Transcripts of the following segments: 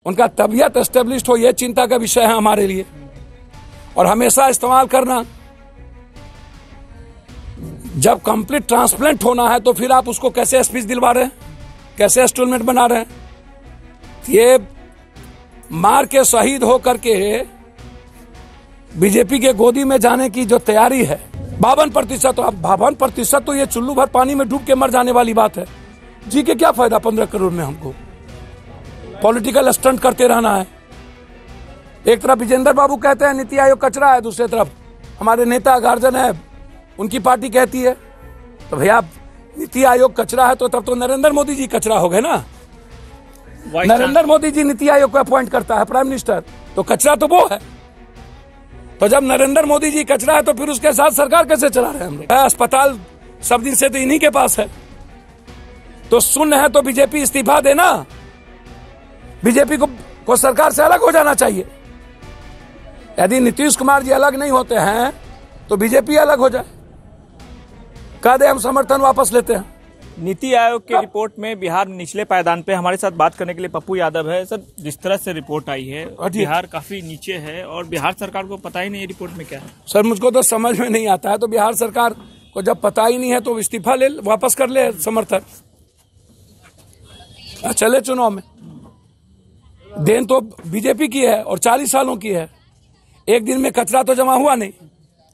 उनका तबीयत एस्टेब्लिश्ड हो, यह चिंता का विषय है हमारे लिए। और हमेशा इस्तेमाल करना, जब कंप्लीट ट्रांसप्लांट होना है तो फिर आप उसको कैसे स्पीच दिलवा रहे हैं, कैसे इंस्टॉलमेंट बना रहे हैं। ये मार के शहीद हो करके बीजेपी के गोदी में जाने की जो तैयारी है, 52%, 52% तो ये चुल्लू भर पानी में डूब के मर जाने वाली बात है। जी के क्या फायदा 15 करोड़ में? हमको पॉलिटिकल स्टंट करते रहना है। एक तरफ विजेंद्र बाबू कहते हैं नीति आयोग कचरा है, दूसरी तरफ हमारे नेता गार्जियन है, उनकी पार्टी कहती है। तो भैया नीति आयोग कचरा है तो तब तो नरेंद्र मोदी जी कचरा हो गए ना। नरेंद्र मोदी जी नीति आयोग को अपॉइंट करता है प्राइम मिनिस्टर, तो कचरा तो वो है। तो जब नरेंद्र मोदी जी कचरा है तो फिर उसके साथ सरकार कैसे चला रहे हैं हम लोग? अस्पताल सब दिन से तो इन्हीं के पास है। तो शून्य है तो बीजेपी इस्तीफा देना, बीजेपी को सरकार से अलग हो जाना चाहिए। यदि नीतीश कुमार जी अलग नहीं होते हैं तो बीजेपी अलग हो जाए। कह दे हम समर्थन वापस लेते हैं। नीति आयोग की रिपोर्ट में बिहार निचले पायदान पे। हमारे साथ बात करने के लिए पप्पू यादव है। सर, जिस तरह से रिपोर्ट आई है बिहार काफी नीचे है और बिहार सरकार को पता ही नहीं है रिपोर्ट में क्या है। सर, मुझको तो समझ में नहीं आता है। तो बिहार सरकार को जब पता ही नहीं है तो इस्तीफा ले, वापस कर ले समर्थन, चले चुनाव में। देन तो बीजेपी की है और 40 सालों की है। एक दिन में कचरा तो जमा हुआ नहीं।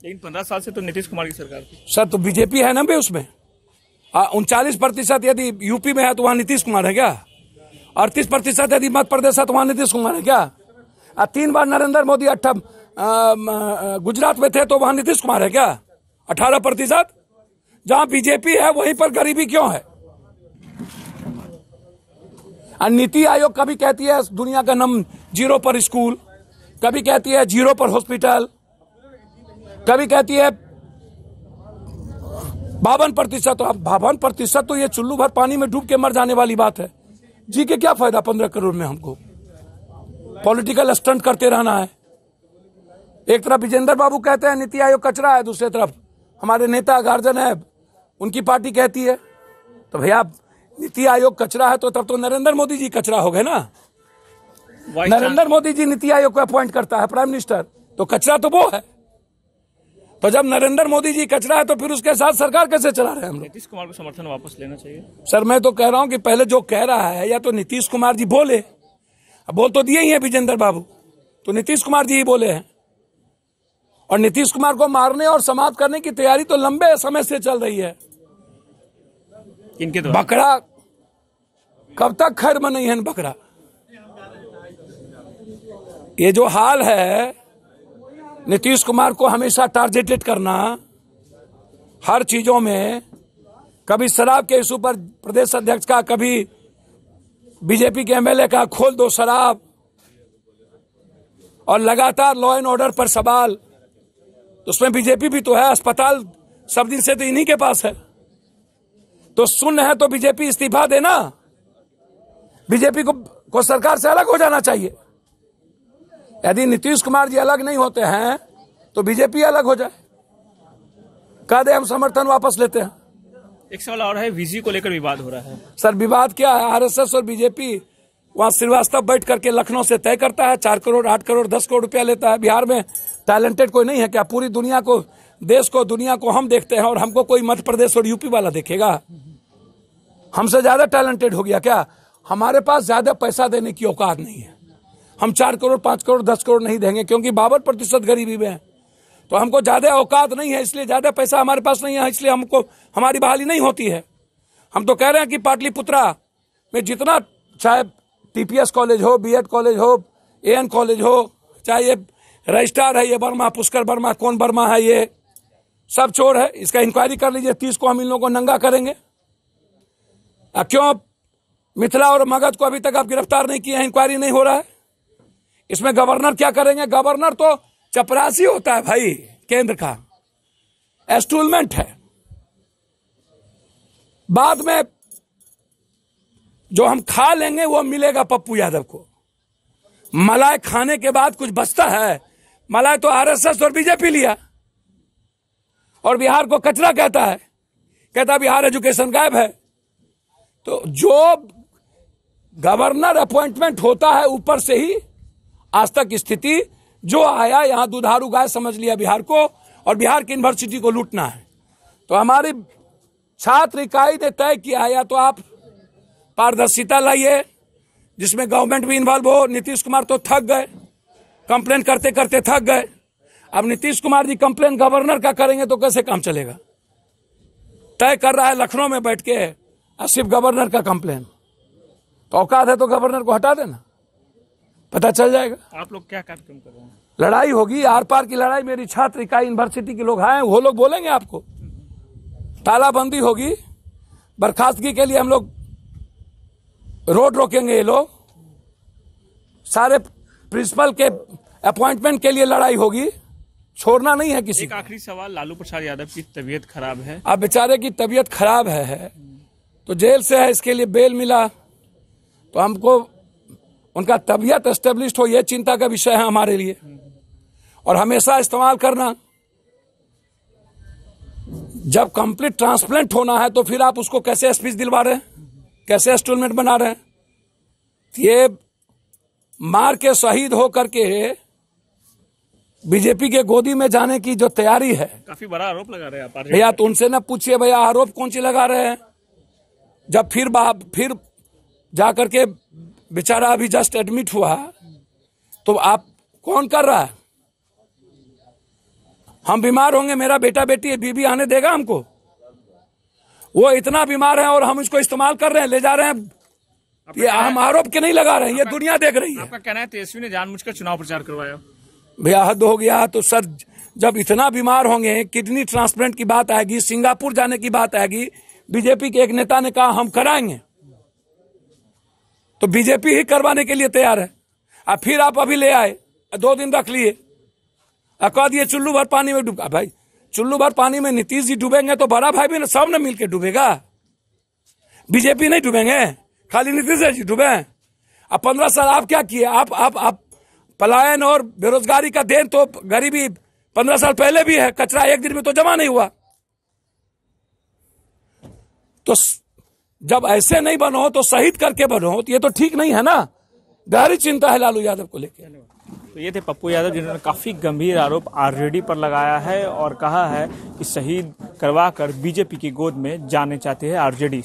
लेकिन 15 साल से तो नीतीश कुमार की सरकार थी। सर, तो बीजेपी है ना भाई उसमें। 39% यदि यूपी में है तो वहां नीतीश कुमार है क्या? 38% यदि मध्य प्रदेश है तो वहां नीतीश कुमार है क्या? 3 बार नरेंद्र मोदी गुजरात में थे तो वहां नीतीश कुमार है क्या? 18%। जहां बीजेपी है वहीं पर गरीबी क्यों है? नीति आयोग कभी कहती है दुनिया का नंबर 0 पर स्कूल, कभी कहती है 0 पर हॉस्पिटल, कभी कहती है 52%, 52% तो ये चुल्लू भर पानी में डूब के मर जाने वाली बात है। जी के क्या फायदा 15 करोड़ में? हमको पॉलिटिकल स्टंट करते रहना है। एक तरफ विजेंद्र बाबू कहते हैं नीति आयोग कचरा है, दूसरी तरफ हमारे नेता गार्जियन है, उनकी पार्टी कहती है। तो भैया नीति आयोग कचरा है तो तब तो नरेंद्र मोदी जी कचरा हो गए ना। नरेंद्र मोदी जी नीति आयोग को अपॉइंट करता है प्राइम मिनिस्टर, तो कचरा तो वो है। तो जब नरेंद्र मोदी जी कचरा है तो फिर उसके साथ सरकार कैसे चला रहे हैं हम लोग? नीतीश कुमार को समर्थन वापस लेना चाहिए। सर, मैं तो कह रहा हूं कि पहले जो कह रहा है या तो नीतीश कुमार जी बोले, बोल तो दिए ही है विजेंद्र बाबू, तो नीतीश कुमार जी ही बोले हैं। और नीतीश कुमार को मारने और समाप्त करने की तैयारी तो लंबे समय से चल रही है। इनके बकरा कब तक खैर में नहीं है बकरा। ये जो हाल है, नीतीश कुमार को हमेशा टारगेटेड करना हर चीजों में, कभी शराब के इशू पर प्रदेश अध्यक्ष का, कभी बीजेपी के एमएलए का खोल दो शराब, और लगातार लॉ एंड ऑर्डर पर सवाल। उसमें बीजेपी भी तो है। अस्पताल सब दिन से तो इन्हीं के पास है। तो शून्य है तो बीजेपी इस्तीफा देना, बीजेपी को सरकार से अलग हो जाना चाहिए। यदि नीतीश कुमार जी अलग नहीं होते हैं तो बीजेपी अलग हो जाए। कह दे हम समर्थन वापस लेते हैं। एक सवाल और है, वीजी को लेकर विवाद हो रहा है। सर, विवाद क्या है? आरएसएस और बीजेपी वहां श्रीवास्तव बैठ करके लखनऊ से तय करता है। 4 करोड़ 8 करोड़ 10 करोड़ रुपया लेता है। बिहार में टैलेंटेड कोई नहीं है क्या? पूरी दुनिया को, देश को, दुनिया को हम देखते हैं और हमको कोई मध्य प्रदेश और यूपी वाला देखेगा? हमसे ज्यादा टैलेंटेड हो गया क्या? हमारे पास ज्यादा पैसा देने की औकात नहीं है। हम 4 करोड़ 5 करोड़ 10 करोड़ नहीं देंगे क्योंकि 52% गरीबी में है। तो हमको ज्यादा औकात नहीं है, इसलिए ज्यादा पैसा हमारे पास नहीं है, इसलिए हमको हमारी बहाली नहीं होती है। हम तो कह रहे हैं कि पाटलिपुत्रा में जितना, चाहे टीपीएस कॉलेज हो, बीएड कॉलेज हो, एएन कॉलेज हो, चाहे ये रजिस्ट्रार है ये वर्मा, पुष्कर वर्मा, कौन वर्मा है, ये सब चोर है। इसका इंक्वायरी कर लीजिए। 30 को हम इन लोगों को नंगा करेंगे। क्यों मिथिला और मगध को अभी तक आप गिरफ्तार नहीं किए हैं? इंक्वायरी नहीं हो रहा है। इसमें गवर्नर क्या करेंगे? गवर्नर तो चपरासी होता है भाई, केंद्र का एस्टूलमेंट है। बाद में जो हम खा लेंगे वो मिलेगा पप्पू यादव को। मलाई खाने के बाद कुछ बचता है? मलाई तो आरएसएस और बीजेपी लिया और बिहार को कचरा कहता है, कहता बिहार एजुकेशन गायब है। तो जो गवर्नर अपॉइंटमेंट होता है ऊपर से ही। आज तक स्थिति जो आया, यहां दुधारू गाय समझ लिया बिहार को, और बिहार की यूनिवर्सिटी को लूटना है। तो हमारी छात्र इकाई ने तय किया, या तो आप पारदर्शिता लाइए जिसमें गवर्नमेंट भी इन्वॉल्व हो। नीतीश कुमार तो थक गए, कंप्लेन करते करते थक गए। अब नीतीश कुमार जी कंप्लेन गवर्नर का करेंगे तो कैसे काम चलेगा। तय कर रहा है लखनऊ में बैठ के सिर्फ गवर्नर का कंप्लेन। तो औकात है तो गवर्नर को हटा देना, पता चल जाएगा। आप लोग क्या कार्यक्रम कर रहे हैं? लड़ाई होगी, आर पार की लड़ाई। मेरी छात्र इकाई यूनिवर्सिटी के लोग आए, वो लोग बोलेंगे आपको। तालाबंदी होगी, बर्खास्तगी के लिए हम लोग रोड रोकेंगे। ये लोग सारे प्रिंसिपल के अपॉइंटमेंट के लिए लड़ाई होगी, छोड़ना नहीं है किसी। एक आखिरी सवाल, लालू प्रसाद यादव की तबीयत खराब है। अब बेचारे की तबीयत खराब है तो जेल से है, इसके लिए बेल मिला। तो हमको उनका तबीयत एस्टेब्लिश हो, यह चिंता का विषय है हमारे लिए। और हमेशा इस्तेमाल करना, जब कंप्लीट ट्रांसप्लांट होना है तो फिर आप उसको कैसे स्पीच दिलवा रहे हैं, कैसे इंस्टॉलमेंट बना रहे हैं। ये मार के शहीद हो करके बीजेपी के गोदी में जाने की जो तैयारी है, काफी बड़ा आरोप लगा रहे हैं आप। भैया तो उनसे ना पूछिए भैया आरोप कौन सी लगा रहे हैं। जब फिर जाकर के बेचारा अभी जस्ट एडमिट हुआ, तो आप कौन कर रहा है। हम बीमार होंगे, मेरा बेटा बेटी बीबी आने देगा हमको। वो इतना बीमार है और हम इसको इस्तेमाल कर रहे हैं, ले जा रहे हैं। ये हम आरोप के नहीं लगा रहे हैं, ये दुनिया देख रही है। आपका कहना है तेजस्वी ने जानबूझकर चुनाव प्रचार करवाया? भैया हद हो गया। तो सर जब इतना बीमार होंगे, किडनी ट्रांसप्लांट की बात आएगी, सिंगापुर जाने की बात आएगी, बीजेपी के एक नेता ने कहा हम कराएंगे, तो बीजेपी ही करवाने के लिए तैयार है। अब फिर आप अभी ले आए, 2 दिन रख लिए, कह दिए चुल्लू भर पानी में डूबा। भाई चुल्लू भर पानी में नीतीश जी डूबेंगे तो बड़ा भाई भी सब ने मिलकर डूबेगा, बीजेपी नहीं डूबेंगे, खाली नीतीश जी डूबे। अब 15 साल आप क्या किए। आप पलायन और बेरोजगारी का देन तो गरीबी 15 साल पहले भी है, कचरा एक दिन में तो जमा नहीं हुआ। तो जब ऐसे नहीं बनो तो शहीद करके बनो, तो ये तो ठीक नहीं है ना। गहरी चिंता है लालू यादव को लेकर। तो ये थे पप्पू यादव, जिन्होंने काफी गंभीर आरोप आरजेडी पर लगाया है और कहा है कि शहीद करवाकर बीजेपी की गोद में जाने चाहती है आरजेडी।